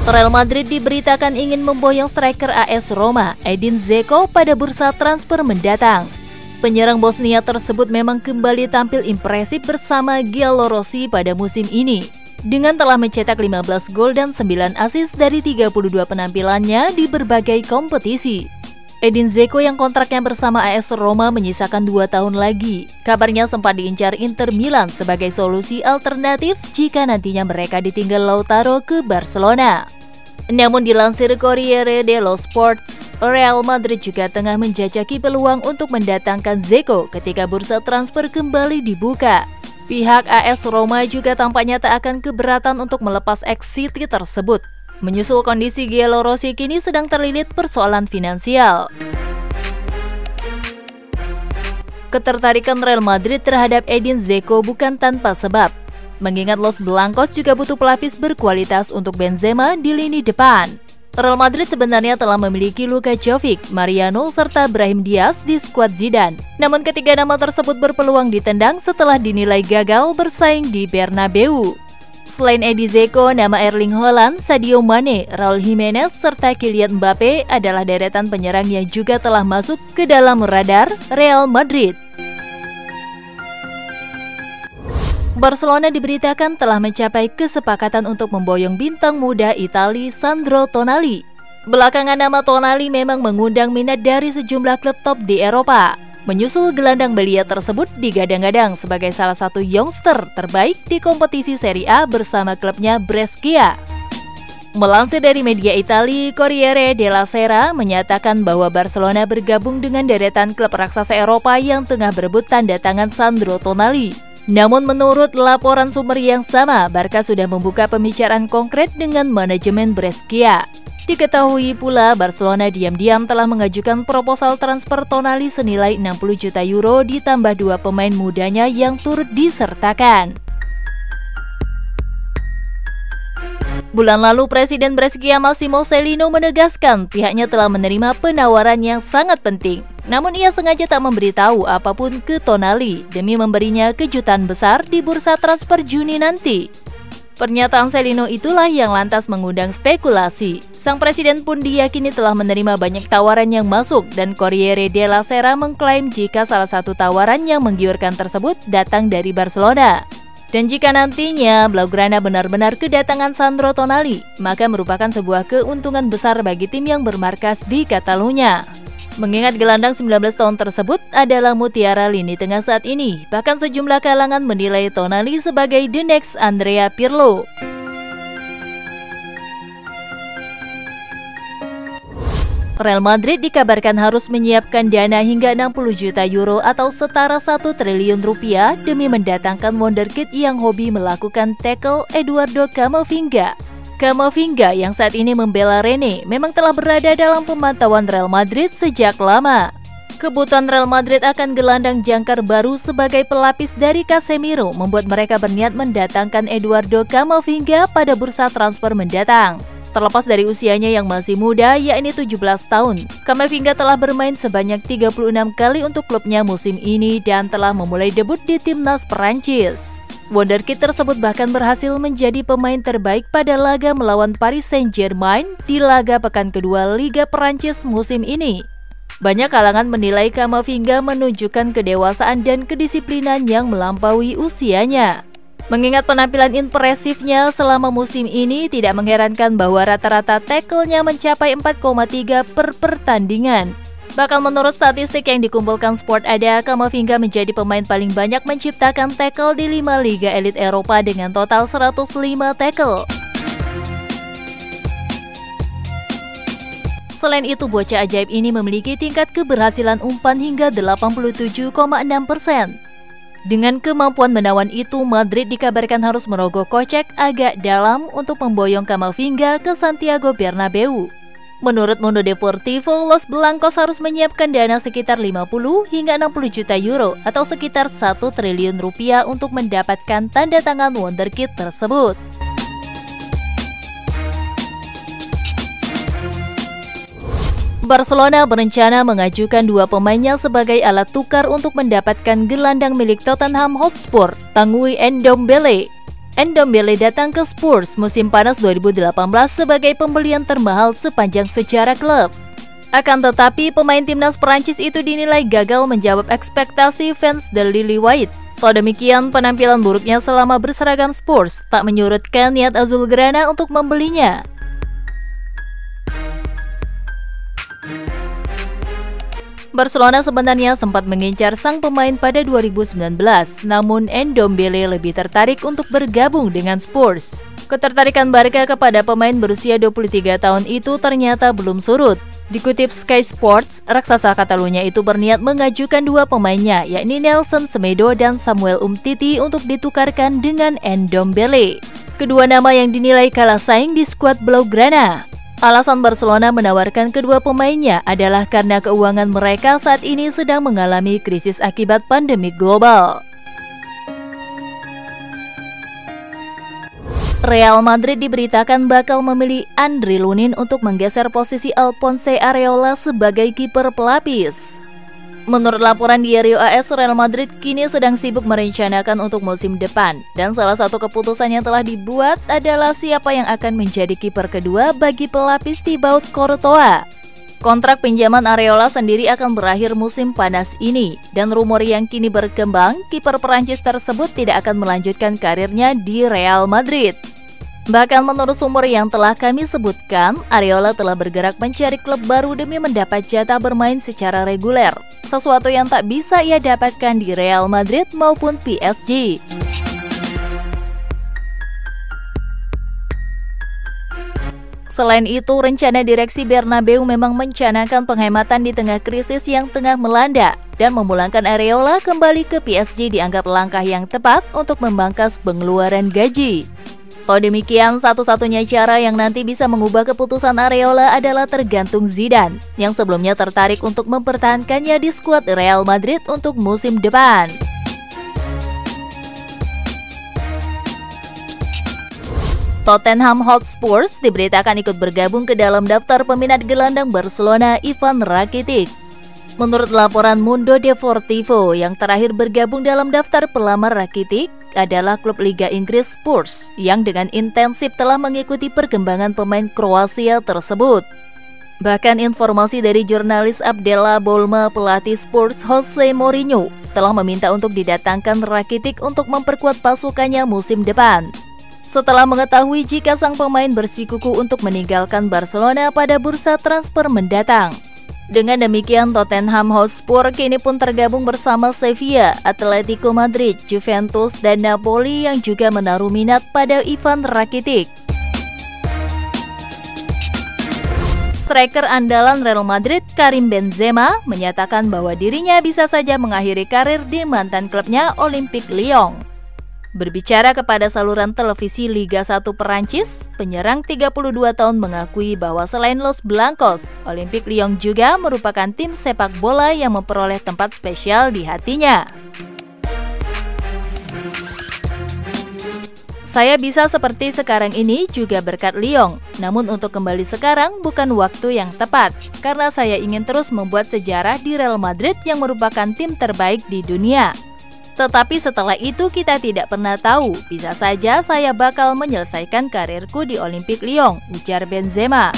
Real Madrid diberitakan ingin memboyong striker AS Roma, Edin Dzeko pada bursa transfer mendatang. Penyerang Bosnia tersebut memang kembali tampil impresif bersama Giallorossi pada musim ini, dengan telah mencetak 15 gol dan 9 assist dari 32 penampilannya di berbagai kompetisi. Edin Dzeko yang kontraknya bersama AS Roma menyisakan 2 tahun lagi. Kabarnya sempat diincar Inter Milan sebagai solusi alternatif jika nantinya mereka ditinggal Lautaro ke Barcelona. Namun dilansir Corriere dello Sport, Real Madrid juga tengah menjajaki peluang untuk mendatangkan Dzeko ketika bursa transfer kembali dibuka. Pihak AS Roma juga tampaknya tak akan keberatan untuk melepas ex-City tersebut. Menyusul kondisi Giallorossi kini sedang terlilit persoalan finansial. Ketertarikan Real Madrid terhadap Edin Dzeko bukan tanpa sebab, mengingat Los Blancos juga butuh pelapis berkualitas untuk Benzema di lini depan. Real Madrid sebenarnya telah memiliki Luka Jovic, Mariano, serta Brahim Diaz di skuad Zidane. Namun ketiga nama tersebut berpeluang ditendang setelah dinilai gagal bersaing di Bernabeu. Selain Edin Dzeko, nama Erling Haaland, Sadio Mane, Raul Jimenez, serta Kylian Mbappe adalah deretan penyerang yang juga telah masuk ke dalam radar Real Madrid. Barcelona diberitakan telah mencapai kesepakatan untuk memboyong bintang muda Italia Sandro Tonali. Belakangan nama Tonali memang mengundang minat dari sejumlah klub top di Eropa. Menyusul gelandang belia tersebut digadang-gadang sebagai salah satu youngster terbaik di kompetisi Serie A bersama klubnya Brescia. Melansir dari media Italia, Corriere della Sera menyatakan bahwa Barcelona bergabung dengan deretan klub raksasa Eropa yang tengah berebut tanda tangan Sandro Tonali. Namun menurut laporan sumber yang sama, Barca sudah membuka pembicaraan konkret dengan manajemen Brescia. Diketahui pula Barcelona diam-diam telah mengajukan proposal transfer Tonali senilai 60 juta euro ditambah 2 pemain mudanya yang turut disertakan. Bulan lalu Presiden Brescia Massimo Cellino menegaskan pihaknya telah menerima penawaran yang sangat penting. Namun ia sengaja tak memberitahu apapun ke Tonali demi memberinya kejutan besar di bursa transfer Juni nanti. Pernyataan Cellino itulah yang lantas mengundang spekulasi. Sang presiden pun diyakini telah menerima banyak tawaran yang masuk dan Corriere della Sera mengklaim jika salah satu tawaran yang menggiurkan tersebut datang dari Barcelona. Dan jika nantinya Blaugrana benar-benar kedatangan Sandro Tonali, maka merupakan sebuah keuntungan besar bagi tim yang bermarkas di Catalunya. Mengingat gelandang 19 tahun tersebut adalah mutiara lini tengah saat ini, bahkan sejumlah kalangan menilai Tonali sebagai the next Andrea Pirlo. Real Madrid dikabarkan harus menyiapkan dana hingga 60 juta euro atau setara 1 triliun rupiah demi mendatangkan wonderkid yang hobi melakukan tackle Eduardo Camavinga. Camavinga yang saat ini membela Rennes memang telah berada dalam pemantauan Real Madrid sejak lama. Kebutuhan Real Madrid akan gelandang jangkar baru sebagai pelapis dari Casemiro membuat mereka berniat mendatangkan Eduardo Camavinga pada bursa transfer mendatang. Terlepas dari usianya yang masih muda, yakni 17 tahun, Camavinga telah bermain sebanyak 36 kali untuk klubnya musim ini dan telah memulai debut di timnas Perancis. Wonderkid tersebut bahkan berhasil menjadi pemain terbaik pada laga melawan Paris Saint-Germain di laga pekan kedua Liga Perancis musim ini. Banyak kalangan menilai Camavinga menunjukkan kedewasaan dan kedisiplinan yang melampaui usianya. Mengingat penampilan impresifnya selama musim ini, tidak mengherankan bahwa rata-rata tackle-nya mencapai 4,3 per pertandingan. Bahkan menurut statistik yang dikumpulkan Sport Ada, Camavinga menjadi pemain paling banyak menciptakan tackle di 5 liga elit Eropa dengan total 105 tackle. Selain itu, bocah ajaib ini memiliki tingkat keberhasilan umpan hingga 87,6%. Dengan kemampuan menawan itu, Madrid dikabarkan harus merogoh kocek agak dalam untuk memboyong Camavinga ke Santiago Bernabeu. Menurut Mundo Deportivo, Los Blancos harus menyiapkan dana sekitar 50 hingga 60 juta euro atau sekitar 1 triliun rupiah untuk mendapatkan tanda tangan wonderkid tersebut. Barcelona berencana mengajukan 2 pemainnya sebagai alat tukar untuk mendapatkan gelandang milik Tottenham Hotspur, Tanguy Ndombele. Ndombele datang ke Spurs musim panas 2018 sebagai pembelian termahal sepanjang sejarah klub. Akan tetapi, pemain timnas Perancis itu dinilai gagal menjawab ekspektasi fans The Lily White. Walau demikian, penampilan buruknya selama berseragam Spurs tak menyurutkan niat Azulgrana untuk membelinya. Barcelona sebenarnya sempat mengincar sang pemain pada 2019, namun Ndombele lebih tertarik untuk bergabung dengan Spurs. Ketertarikan Barca kepada pemain berusia 23 tahun itu ternyata belum surut. Dikutip Sky Sports, raksasa Catalunya itu berniat mengajukan dua pemainnya, yakni Nelson Semedo dan Samuel Umtiti untuk ditukarkan dengan Ndombele. Kedua nama yang dinilai kalah saing di skuad Blaugrana. Alasan Barcelona menawarkan kedua pemainnya adalah karena keuangan mereka saat ini sedang mengalami krisis akibat pandemi global. Real Madrid diberitakan bakal memilih Andriy Lunin untuk menggeser posisi Alphonse Areola sebagai kiper pelapis. Menurut laporan Diario AS, Real Madrid kini sedang sibuk merencanakan untuk musim depan, dan salah satu keputusan yang telah dibuat adalah siapa yang akan menjadi kiper kedua bagi pelapis Thibaut Courtois. Kontrak pinjaman Areola sendiri akan berakhir musim panas ini, dan rumor yang kini berkembang, kiper Perancis tersebut tidak akan melanjutkan karirnya di Real Madrid. Bahkan menurut sumber yang telah kami sebutkan, Areola telah bergerak mencari klub baru demi mendapat jatah bermain secara reguler, sesuatu yang tak bisa ia dapatkan di Real Madrid maupun PSG. Selain itu, rencana direksi Bernabeu memang mencanangkan penghematan di tengah krisis yang tengah melanda, dan memulangkan Areola kembali ke PSG dianggap langkah yang tepat untuk memangkas pengeluaran gaji. Kalau demikian, satu-satunya cara yang nanti bisa mengubah keputusan Areola adalah tergantung Zidane, yang sebelumnya tertarik untuk mempertahankannya di skuad Real Madrid untuk musim depan. Tottenham Hotspur diberitakan ikut bergabung ke dalam daftar peminat gelandang Barcelona Ivan Rakitic. Menurut laporan Mundo Deportivo, yang terakhir bergabung dalam daftar pelamar Rakitic adalah klub Liga Inggris Spurs, yang dengan intensif telah mengikuti perkembangan pemain Kroasia tersebut. Bahkan informasi dari jurnalis Abdella Bolma, pelatih Spurs Jose Mourinho telah meminta untuk didatangkan Rakitic untuk memperkuat pasukannya musim depan, setelah mengetahui jika sang pemain bersikukuh untuk meninggalkan Barcelona pada bursa transfer mendatang. Dengan demikian, Tottenham Hotspur kini pun tergabung bersama Sevilla, Atletico Madrid, Juventus, dan Napoli yang juga menaruh minat pada Ivan Rakitic. Striker andalan Real Madrid, Karim Benzema, menyatakan bahwa dirinya bisa saja mengakhiri karir di mantan klubnya Olympique Lyon. Berbicara kepada saluran televisi Liga 1 Perancis, penyerang 32 tahun mengakui bahwa selain Los Blancos, Olympique Lyon juga merupakan tim sepak bola yang memperoleh tempat spesial di hatinya. Saya bisa seperti sekarang ini juga berkat Lyon, namun untuk kembali sekarang bukan waktu yang tepat, karena saya ingin terus membuat sejarah di Real Madrid yang merupakan tim terbaik di dunia. Tetapi setelah itu kita tidak pernah tahu, bisa saja saya bakal menyelesaikan karirku di Olympique Lyon, ujar Benzema.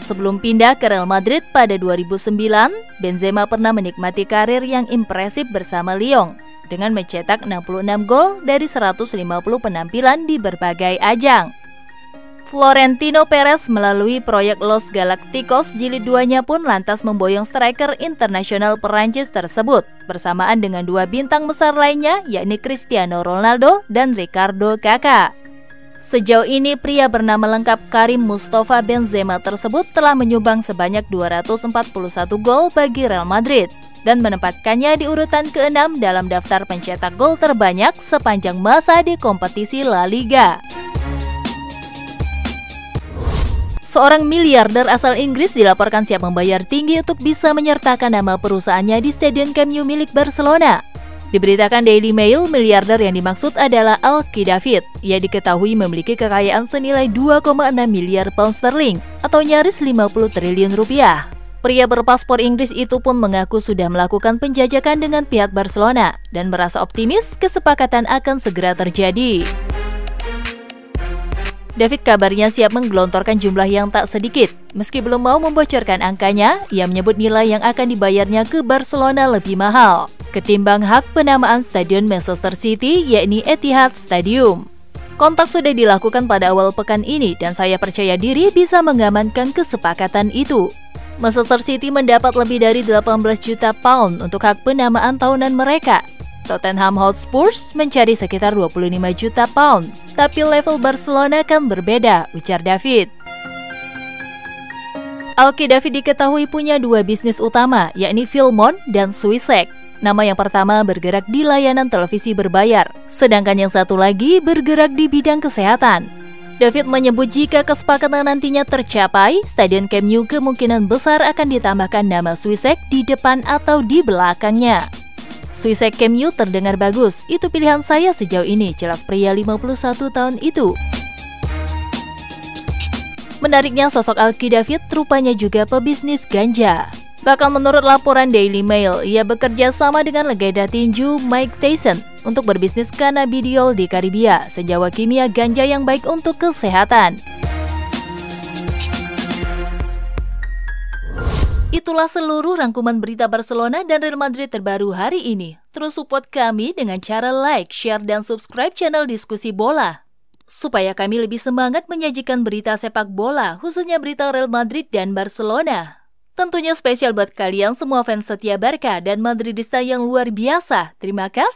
Sebelum pindah ke Real Madrid pada 2009, Benzema pernah menikmati karir yang impresif bersama Lyon, dengan mencetak 66 gol dari 150 penampilan di berbagai ajang. Florentino Perez melalui proyek Los Galacticos Jilid 2-nya pun lantas memboyong striker internasional Perancis tersebut, bersamaan dengan dua bintang besar lainnya, yakni Cristiano Ronaldo dan Ricardo Kakak. Sejauh ini, pria bernama lengkap Karim Mustafa Benzema tersebut telah menyumbang sebanyak 241 gol bagi Real Madrid, dan menempatkannya di urutan ke-6 dalam daftar pencetak gol terbanyak sepanjang masa di kompetisi La Liga. Seorang miliarder asal Inggris dilaporkan siap membayar tinggi untuk bisa menyertakan nama perusahaannya di Stadion Camp Nou milik Barcelona. Diberitakan Daily Mail, miliarder yang dimaksud adalah Al-Qadafit. Ia diketahui memiliki kekayaan senilai 2,6 miliar pound sterling atau nyaris 50 triliun rupiah. Pria berpaspor Inggris itu pun mengaku sudah melakukan penjajakan dengan pihak Barcelona dan merasa optimis kesepakatan akan segera terjadi. David kabarnya siap menggelontorkan jumlah yang tak sedikit. Meski belum mau membocorkan angkanya, ia menyebut nilai yang akan dibayarnya ke Barcelona lebih mahal ketimbang hak penamaan stadion Manchester City, yakni Etihad Stadium. Kontak sudah dilakukan pada awal pekan ini dan saya percaya diri bisa mengamankan kesepakatan itu. Manchester City mendapat lebih dari 18 juta pound untuk hak penamaan tahunan mereka. Tottenham Hotspur mencari sekitar 25 juta pound. Tapi level Barcelona kan berbeda, ujar David. Alki David diketahui punya dua bisnis utama, yakni Filmon dan Swisek. Nama yang pertama bergerak di layanan televisi berbayar, sedangkan yang satu lagi bergerak di bidang kesehatan. David menyebut jika kesepakatan nantinya tercapai, Stadion Camp Nou kemungkinan besar akan ditambahkan nama Swisek di depan atau di belakangnya. Swisek Camp Nou terdengar bagus, itu pilihan saya sejauh ini, jelas pria 51 tahun itu. Menariknya sosok Alki David rupanya juga pebisnis ganja. Bahkan menurut laporan Daily Mail, ia bekerja sama dengan legenda tinju Mike Tyson untuk berbisnis cannabidiol di Karibia, senyawa kimia ganja yang baik untuk kesehatan. Itulah seluruh rangkuman berita Barcelona dan Real Madrid terbaru hari ini. Terus support kami dengan cara like, share, dan subscribe channel Diskusi Bola, supaya kami lebih semangat menyajikan berita sepak bola, khususnya berita Real Madrid dan Barcelona. Tentunya spesial buat kalian semua fans setia Barca dan Madridista yang luar biasa. Terima kasih.